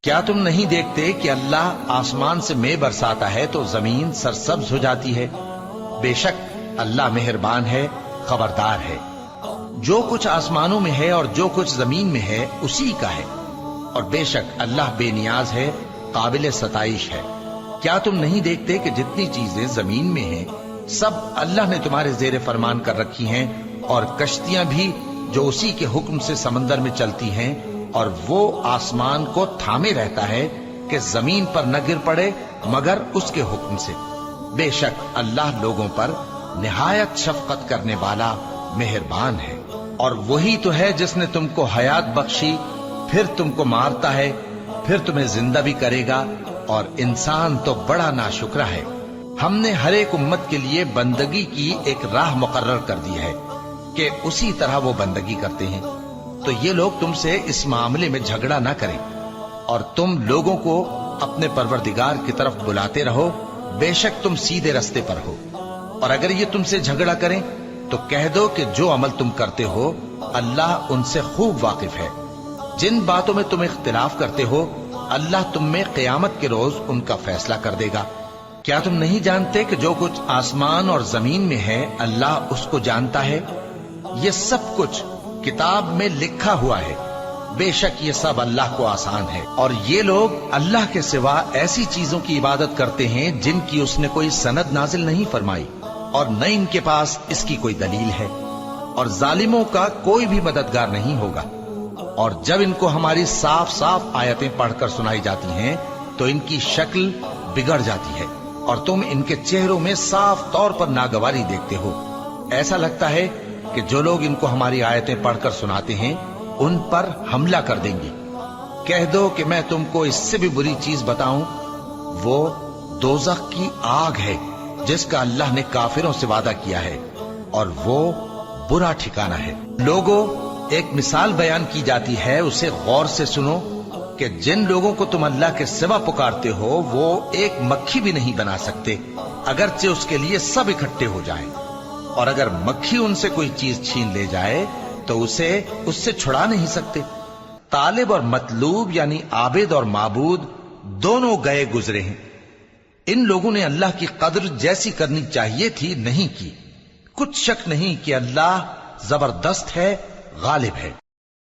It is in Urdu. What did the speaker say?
کیا تم نہیں دیکھتے کہ اللہ آسمان سے مے برساتا ہے تو زمین سرسبز ہو جاتی ہے؟ بے شک اللہ مہربان ہے، خبردار ہے۔ جو کچھ آسمانوں میں ہے اور جو کچھ زمین میں ہے اسی کا ہے، اور بے شک اللہ بے نیاز ہے، قابل ستائش ہے۔ کیا تم نہیں دیکھتے کہ جتنی چیزیں زمین میں ہیں سب اللہ نے تمہارے زیر فرمان کر رکھی ہیں، اور کشتیاں بھی جو اسی کے حکم سے سمندر میں چلتی ہیں، اور وہ آسمان کو تھامے رہتا ہے کہ زمین پر نہ گر پڑے مگر اس کے حکم سے۔ بے شک اللہ لوگوں پر نہایت شفقت کرنے والا مہربان ہے۔ اور وہی تو ہے جس نے تم کو حیات بخشی، پھر تم کو مارتا ہے، پھر تمہیں زندہ بھی کرے گا، اور انسان تو بڑا ناشکرا ہے۔ ہم نے ہر ایک امت کے لیے بندگی کی ایک راہ مقرر کر دی ہے کہ اسی طرح وہ بندگی کرتے ہیں، تو یہ لوگ تم سے اس معاملے میں جھگڑا نہ کریں، اور تم لوگوں کو اپنے پروردگار کی طرف بلاتے رہو، بے شک تم سیدھے رستے پر ہو۔ اور اگر یہ تم سے جھگڑا کریں تو کہہ دو کہ جو عمل تم کرتے ہو اللہ ان سے خوب واقف ہے۔ جن باتوں میں تم اختلاف کرتے ہو اللہ تم میں قیامت کے روز ان کا فیصلہ کر دے گا۔ کیا تم نہیں جانتے کہ جو کچھ آسمان اور زمین میں ہے اللہ اس کو جانتا ہے؟ یہ سب کچھ کتاب میں لکھا ہوا ہے، بے شک یہ سب اللہ کو آسان ہے۔ اور یہ لوگ اللہ کے سوا ایسی چیزوں کی عبادت کرتے ہیں جن کی اس نے کوئی سند نازل نہیں فرمائی، اور نہ ان کے پاس اس کی کوئی دلیل ہے، اور ظالموں کا کوئی بھی مددگار نہیں ہوگا۔ اور جب ان کو ہماری صاف صاف آیتیں پڑھ کر سنائی جاتی ہیں تو ان کی شکل بگڑ جاتی ہے، اور تم ان کے چہروں میں صاف طور پر ناگواری دیکھتے ہو۔ ایسا لگتا ہے کہ جو لوگ ان کو ہماری آیتیں پڑھ کر سناتے ہیں ان پر حملہ کر دیں گے۔ کہہ دو کہ میں تم کو اس سے بھی بری چیز بتاؤں، وہ دوزخ کی آگ ہے جس کا اللہ نے کافروں سے وعدہ کیا ہے، اور وہ برا ٹھکانہ ہے۔ لوگوں، ایک مثال بیان کی جاتی ہے، اسے غور سے سنو کہ جن لوگوں کو تم اللہ کے سوا پکارتے ہو وہ ایک مکھی بھی نہیں بنا سکتے اگرچہ اس کے لیے سب اکٹھے ہو جائیں، اور اگر مکھی ان سے کوئی چیز چھین لے جائے تو اسے اس سے چھڑا نہیں سکتے۔ طالب اور مطلوب یعنی عابد اور معبود دونوں گئے گزرے ہیں۔ ان لوگوں نے اللہ کی قدر جیسی کرنی چاہیے تھی نہیں کی۔ کچھ شک نہیں کہ اللہ زبردست ہے، غالب ہے۔